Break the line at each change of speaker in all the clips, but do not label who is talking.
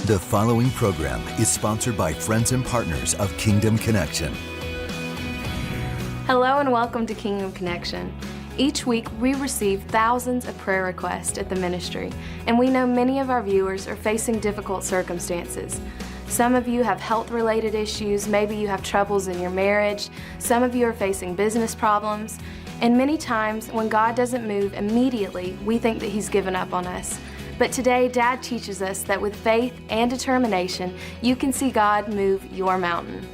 The following program is sponsored by friends and partners of Kingdom Connection.
Hello and welcome to Kingdom Connection. Each week we receive thousands of prayer requests at the ministry, and we know many of our viewers are facing difficult circumstances. Some of you have health-related issues, maybe you have troubles in your marriage, some of you are facing business problems, and many times when God doesn't move immediately, we think that He's given up on us. But today, Dad teaches us that with faith and determination, you can see God move your mountain.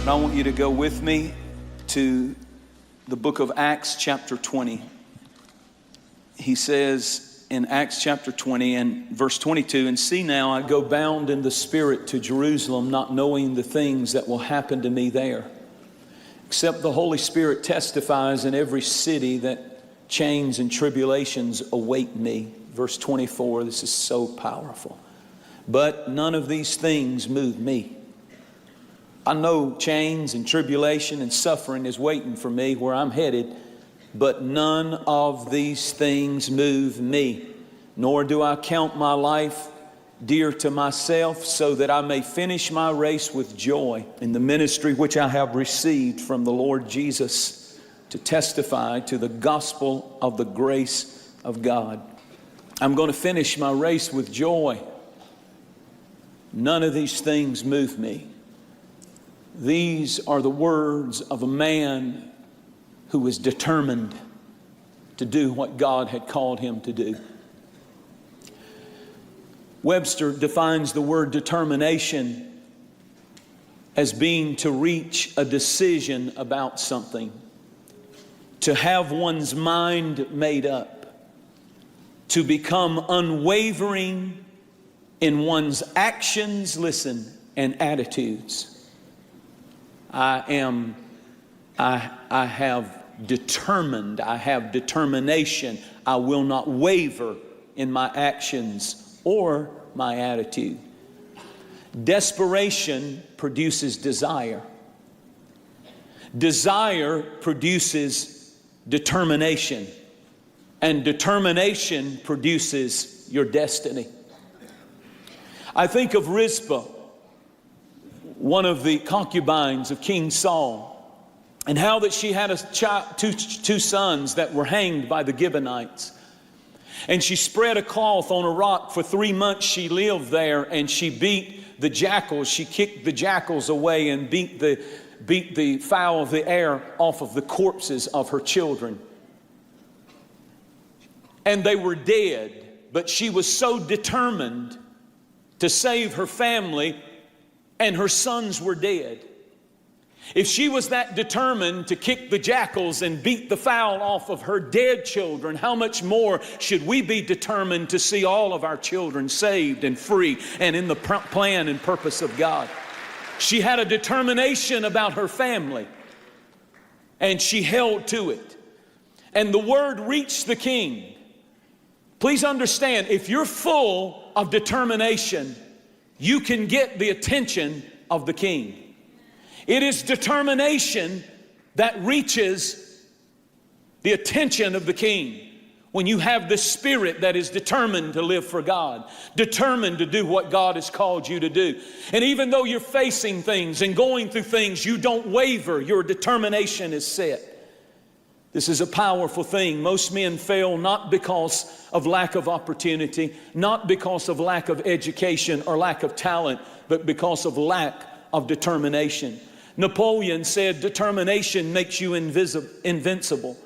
I want you to go with me to the book of Acts chapter 20. He says in Acts chapter 20 and verse 22, "And see now, I go bound in the Spirit to Jerusalem, not knowing the things that will happen to me there. Except the Holy Spirit testifies in every city that chains and tribulations await me." Verse 24, this is so powerful. "But none of these things move me." I know chains and tribulation and suffering is waiting for me where I'm headed, but none of these things move me, nor do I count my life dear to myself, so that I may finish my race with joy in the ministry which I have received from the Lord Jesus, to testify to the gospel of the grace of God. I'm going to finish my race with joy. None of these things move me. These are the words of a man who was determined to do what God had called him to do. Webster defines the word determination as being to reach a decision about something, to have one's mind made up, to become unwavering in one's actions, listen, and attitudes. I have determined, I have determination. I will not waver in my actions or my attitude. Desperation produces desire. Desire produces determination. And determination produces your destiny. I think of Rizpah, one of the concubines of King Saul, and how that she had two sons that were hanged by the Gibeonites. And she spread a cloth on a rock. For 3 months she lived there, and she beat the jackals. She kicked the jackals away and beat the fowl of the air off of the corpses of her children. And they were dead, but she was so determined to save her family, and her sons were dead. If she was that determined to kick the jackals and beat the fowl off of her dead children, how much more should we be determined to see all of our children saved and free and in the plan and purpose of God? She had a determination about her family, and she held to it. And the word reached the king. Please understand, if you're full of determination, you can get the attention of the king. It is determination that reaches the attention of the king. When you have the spirit that is determined to live for God, determined to do what God has called you to do. And even though you're facing things and going through things, you don't waver. Your determination is set. This is a powerful thing. Most men fail not because of lack of opportunity, not because of lack of education or lack of talent, but because of lack of determination. Napoleon said determination makes you invincible.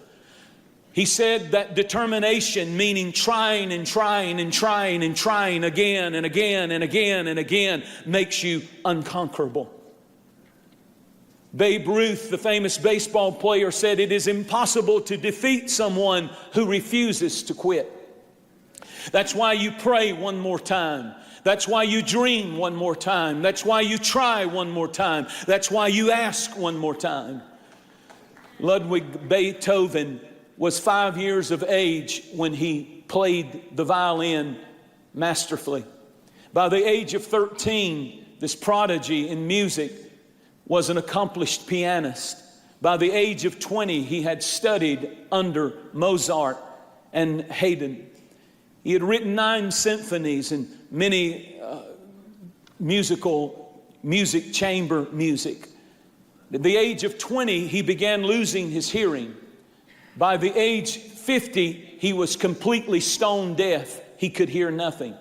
He said that determination, meaning trying and trying and trying and trying again and again and again and again, makes you unconquerable. Babe Ruth, the famous baseball player, said it is impossible to defeat someone who refuses to quit. That's why you pray one more time. That's why you dream one more time. That's why you try one more time. That's why you ask one more time. Ludwig Beethoven was 5 years of age when he played the violin masterfully. By the age of 13, this prodigy in music was an accomplished pianist. By the age of 20, he had studied under Mozart and Haydn. He had written 9 symphonies and many music chamber music. At the age of 20, he began losing his hearing. By the age 50, he was completely stone deaf. He could hear nothing.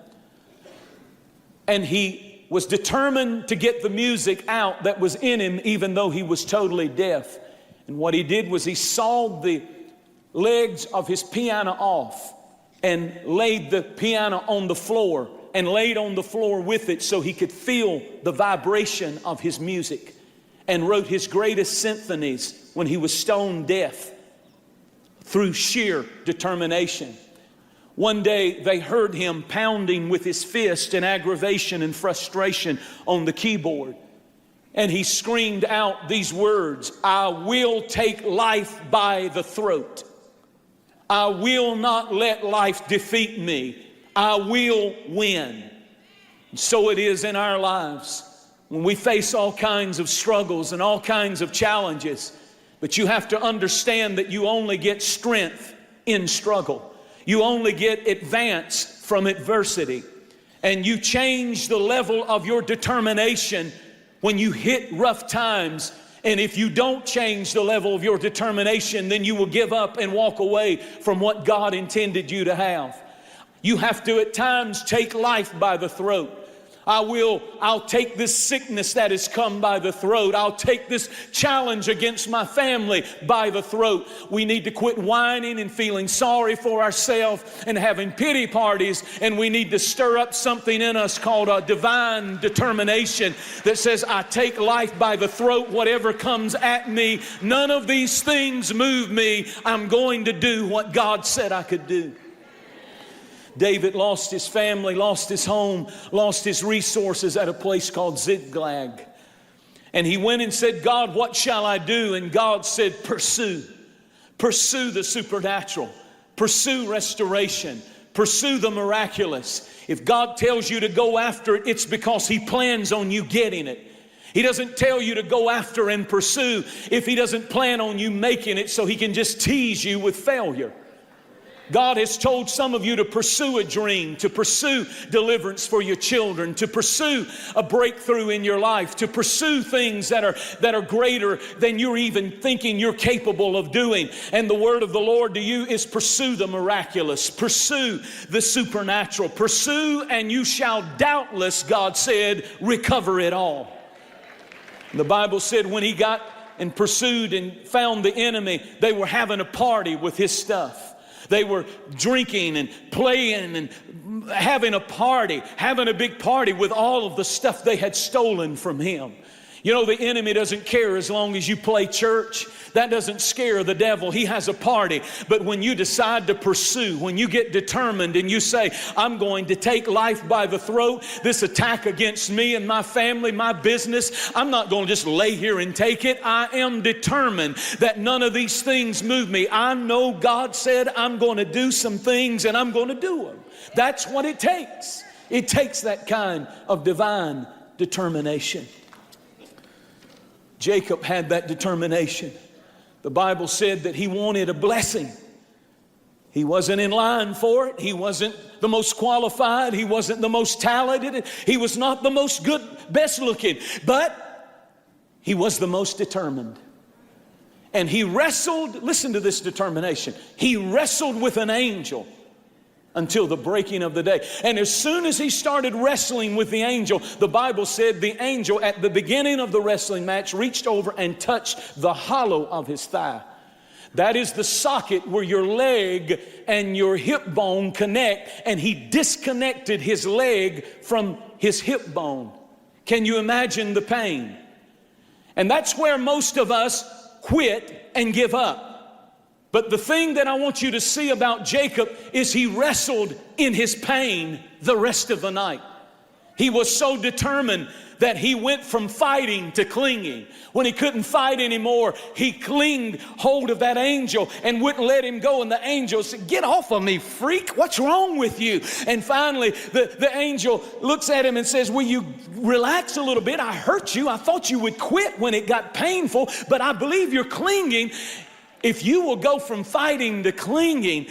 And he was determined to get the music out that was in him, even though he was totally deaf. And what he did was he sawed the legs of his piano off and laid the piano on the floor and laid on the floor with it so he could feel the vibration of his music, and wrote his greatest symphonies when he was stone deaf through sheer determination. One day they heard him pounding with his fist in aggravation and frustration on the keyboard. And he screamed out these words, "I will take life by the throat. I will not let life defeat me. I will win." And so it is in our lives when we face all kinds of struggles and all kinds of challenges. But you have to understand that you only get strength in struggle. You only get advance from adversity. And you change the level of your determination when you hit rough times. And if you don't change the level of your determination, then you will give up and walk away from what God intended you to have. You have to at times take life by the throat. I'll take this sickness that has come by the throat. I'll take this challenge against my family by the throat. We need to quit whining and feeling sorry for ourselves and having pity parties. And we need to stir up something in us called a divine determination that says, I take life by the throat, whatever comes at me. None of these things move me. I'm going to do what God said I could do. David lost his family, lost his home, lost his resources at a place called Ziklag. And he went and said, God, what shall I do? And God said, pursue. Pursue the supernatural. Pursue restoration. Pursue the miraculous. If God tells you to go after it, it's because He plans on you getting it. He doesn't tell you to go after and pursue if He doesn't plan on you making it so He can just tease you with failure. God has told some of you to pursue a dream, to pursue deliverance for your children, to pursue a breakthrough in your life, to pursue things that are greater than you're even thinking you're capable of doing. And the word of the Lord to you is pursue the miraculous, pursue the supernatural, pursue and you shall doubtless, God said, recover it all. The Bible said when he got and pursued and found the enemy, they were having a party with his stuff. They were drinking and playing and having a party, having a big party with all of the stuff they had stolen from him. You know, the enemy doesn't care as long as you play church. That doesn't scare the devil. He has a party. But when you decide to pursue, when you get determined and you say, I'm going to take life by the throat, this attack against me and my family, my business, I'm not going to just lay here and take it. I am determined that none of these things move me. I know God said I'm going to do some things and I'm going to do them. That's what it takes. It takes that kind of divine determination. Jacob had that determination. The Bible said that he wanted a blessing. He wasn't in line for it. He wasn't the most qualified. He wasn't the most talented. He was not the most good, best looking. But he was the most determined. And he wrestled, listen to this determination. He wrestled with an angel until the breaking of the day. And as soon as he started wrestling with the angel, the Bible said the angel at the beginning of the wrestling match reached over and touched the hollow of his thigh. That is the socket where your leg and your hip bone connect, and he disconnected his leg from his hip bone. Can you imagine the pain? And that's where most of us quit and give up. But the thing that I want you to see about Jacob is he wrestled in his pain the rest of the night. He was so determined that he went from fighting to clinging. When he couldn't fight anymore, he clinged hold of that angel and wouldn't let him go. And the angel said, "Get off of me, freak. What's wrong with you?" And finally, the angel looks at him and says, "Will you relax a little bit? I hurt you. I thought you would quit when it got painful, but I believe you're clinging. If you will go from fighting to clinging,"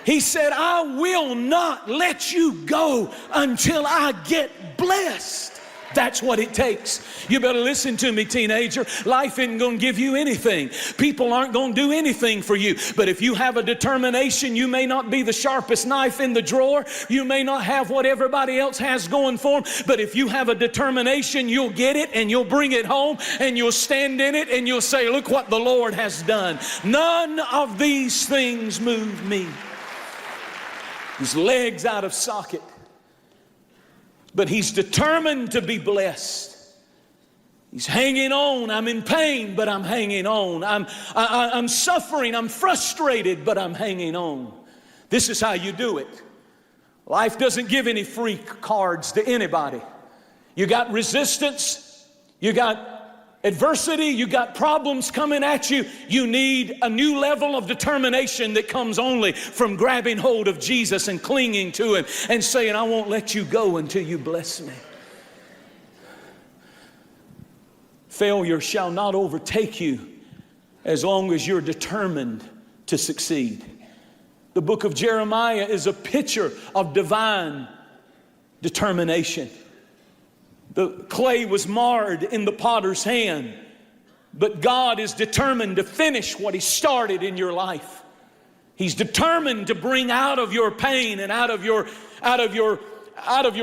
he said, "I will not let you go until I get blessed." That's what it takes. You better listen to me, teenager. Life isn't going to give you anything. People aren't going to do anything for you. But if you have a determination, you may not be the sharpest knife in the drawer. You may not have what everybody else has going for them. But if you have a determination, you'll get it and you'll bring it home and you'll stand in it and you'll say, "Look what the Lord has done. None of these things move me." His legs out of socket. But he's determined to be blessed. He's hanging on. "I'm in pain, but I'm hanging on. I'm suffering. I'm frustrated, but I'm hanging on." This is how you do it. Life doesn't give any free cards to anybody. You got resistance. You got adversity, you got problems coming at you. You need a new level of determination that comes only from grabbing hold of Jesus and clinging to him and saying, "I won't let you go until you bless me." Failure shall not overtake you as long as you're determined to succeed. The book of Jeremiah is a picture of divine determination. The clay was marred in the potter's hand, but God is determined to finish what he started in your life. He's determined to bring out of your pain and out of your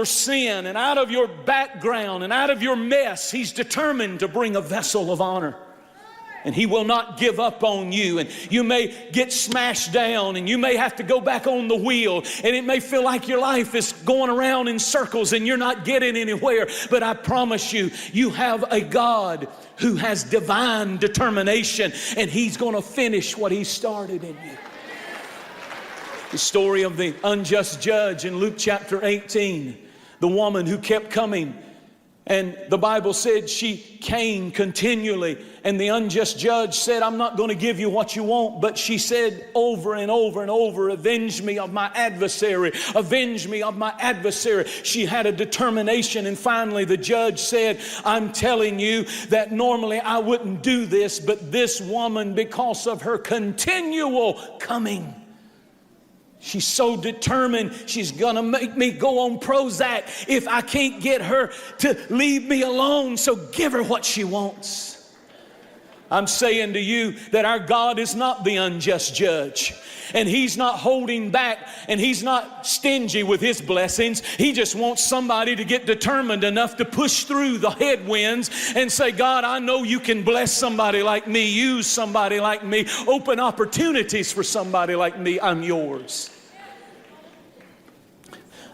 sin and out of your background and out of your mess. He's determined to bring a vessel of honor. And he will not give up on you. And you may get smashed down and you may have to go back on the wheel. And it may feel like your life is going around in circles and you're not getting anywhere. But I promise you, you have a God who has divine determination. And he's going to finish what he started in you. The story of the unjust judge in Luke chapter 18. The woman who kept coming. And the Bible said she came continually. And the unjust judge said, "I'm not going to give you what you want." But she said over and over and over, "Avenge me of my adversary. Avenge me of my adversary." She had a determination. And finally the judge said, "I'm telling you that normally I wouldn't do this. But this woman, because of her continual coming, she's so determined she's going to make me go on Prozac if I can't get her to leave me alone. So give her what she wants." I'm saying to you that our God is not the unjust judge. And he's not holding back and he's not stingy with his blessings. He just wants somebody to get determined enough to push through the headwinds and say, "God, I know you can bless somebody like me, use somebody like me, open opportunities for somebody like me. I'm yours."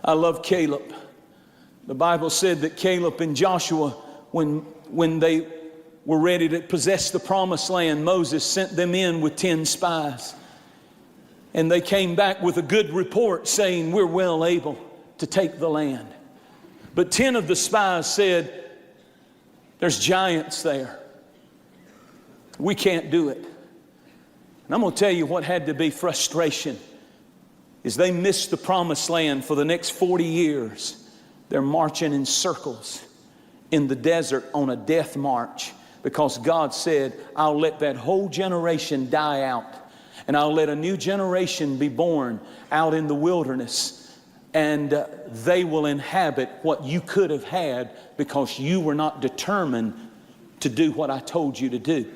I love Caleb. The Bible said that Caleb and Joshua, when they were ready to possess the promised land, Moses sent them in with 10 spies. And they came back with a good report saying, "We're well able to take the land." But 10 of the spies said, "There's giants there. We can't do it." And I'm going to tell you what had to be frustration is they missed the promised land. For the next 40 years. They're marching in circles in the desert on a death march because God said, "I'll let that whole generation die out and I'll let a new generation be born out in the wilderness, and they will inhabit what you could have had because you were not determined to do what I told you to do."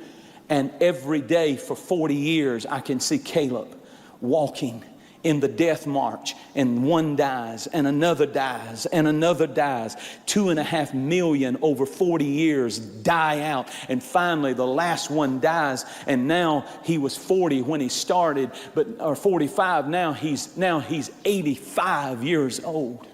And every day for 40 years I can see Caleb walking in the death march, and one dies and another dies and another dies. 2.5 million over 40 years die out, and finally the last one dies. And now he was 40 when he started, or 45. Now he's 85 years old.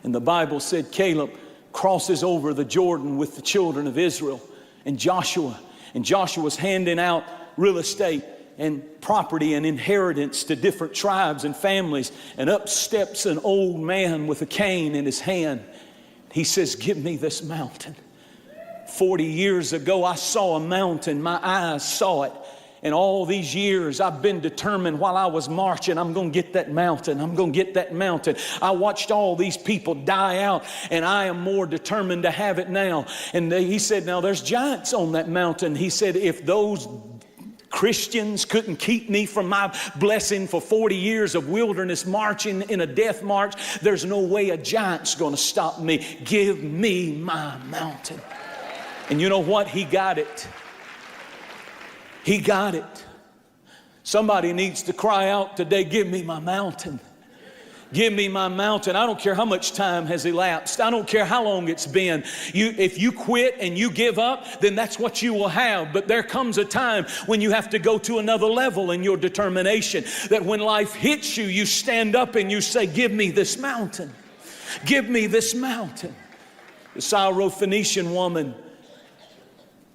And the Bible said Caleb crosses over the Jordan with the children of Israel and Joshua's handing out real estate and property and inheritance to different tribes and families. And up steps an old man with a cane in his hand. He says, give me this mountain. 40 years ago, I saw a mountain. My eyes saw it. And all these years, I've been determined while I was marching, I'm going to get that mountain. I'm going to get that mountain. I watched all these people die out, and I am more determined to have it now. And he said, now there's giants on that mountain. He said, if those Christians couldn't keep me from my blessing for 40 years of wilderness marching in a death march, there's no way a giant's going to stop me. Give me my mountain. And you know what? He got it. He got it. Somebody needs to cry out today, give me my mountain. Give me my mountain. I don't care how much time has elapsed. I don't care how long it's been. If you quit and you give up, then that's what you will have. But there comes a time when you have to go to another level in your determination. That when life hits you, you stand up and you say, give me this mountain. Give me this mountain. The Syrophoenician woman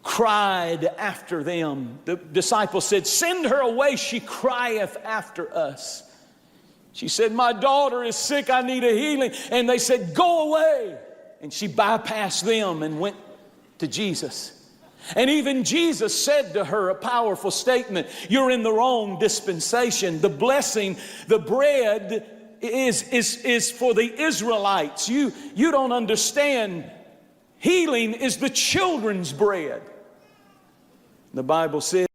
cried after them. The disciples said, send her away, she crieth after us. She said, my daughter is sick, I need a healing. And they said, go away. And she bypassed them and went to Jesus. And even Jesus said to her a powerful statement, you're in the wrong dispensation. The blessing, the bread is for the Israelites. You don't understand. Healing is the children's bread. The Bible says,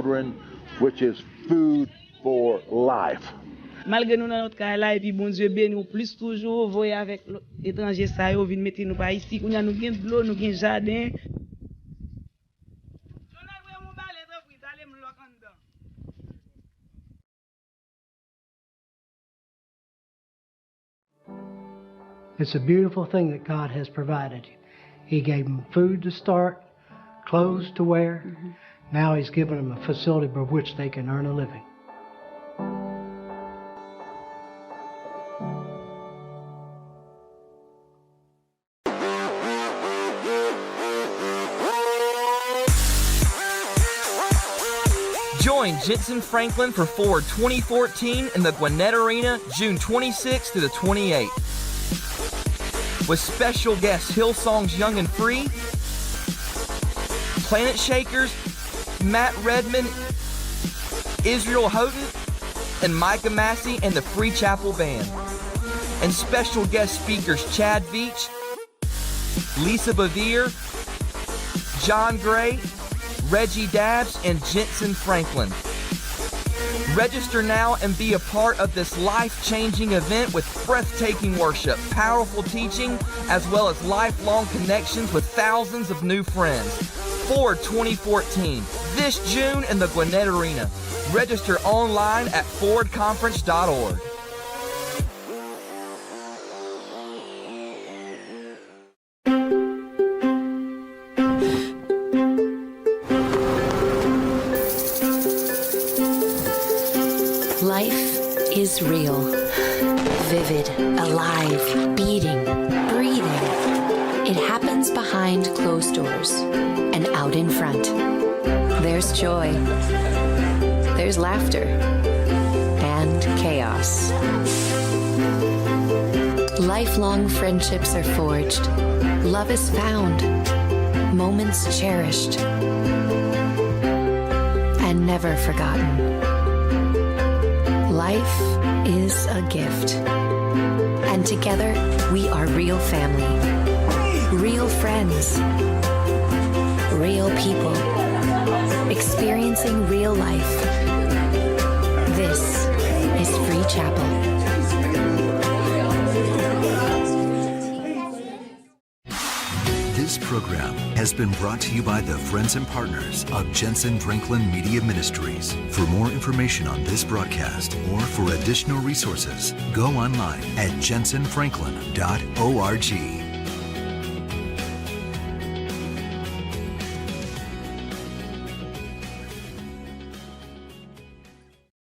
children, which is food for life.
Malgré nous dans notre cas là, et puis bon Dieu béni nous plus toujours, voyez avec l'étranger ça, yo vient mettre nous pas ici, nous avons de l'eau, nous avons jardin.
It's a beautiful thing that God has provided. He gave them food to start, clothes to wear. Now He's given them a facility by which they can earn a living.
Join Jentezen Franklin for Ford 2014 in the Gwinnett Arena June 26th through the 28th. With special guests Hillsong's Young and Free, Planet Shakers, Matt Redman, Israel Houghton, and Micah Massey and the Free Chapel Band. And special guest speakers Chad Veach, Lisa Bevere, John Gray, Reggie Dabbs, and Jentezen Franklin. Register now and be a part of this life-changing event with breathtaking worship, powerful teaching, as well as lifelong connections with thousands of new friends. Ford 2014, this June in the Gwinnett Arena. Register online at fordconference.org.
Life is real, vivid, alive, beating, breathing. It happens behind closed doors and out in front. There's joy, there's laughter, and chaos. Lifelong friendships are forged, love is found, moments cherished, and never forgotten. Life is a gift, and together we are real family, real friends, real people, experiencing real life. This is Free Chapel.
This program has been brought to you by the friends and partners of Jentezen Franklin Media Ministries. For more information on this broadcast or for additional resources, go online at jentezenfranklin.org.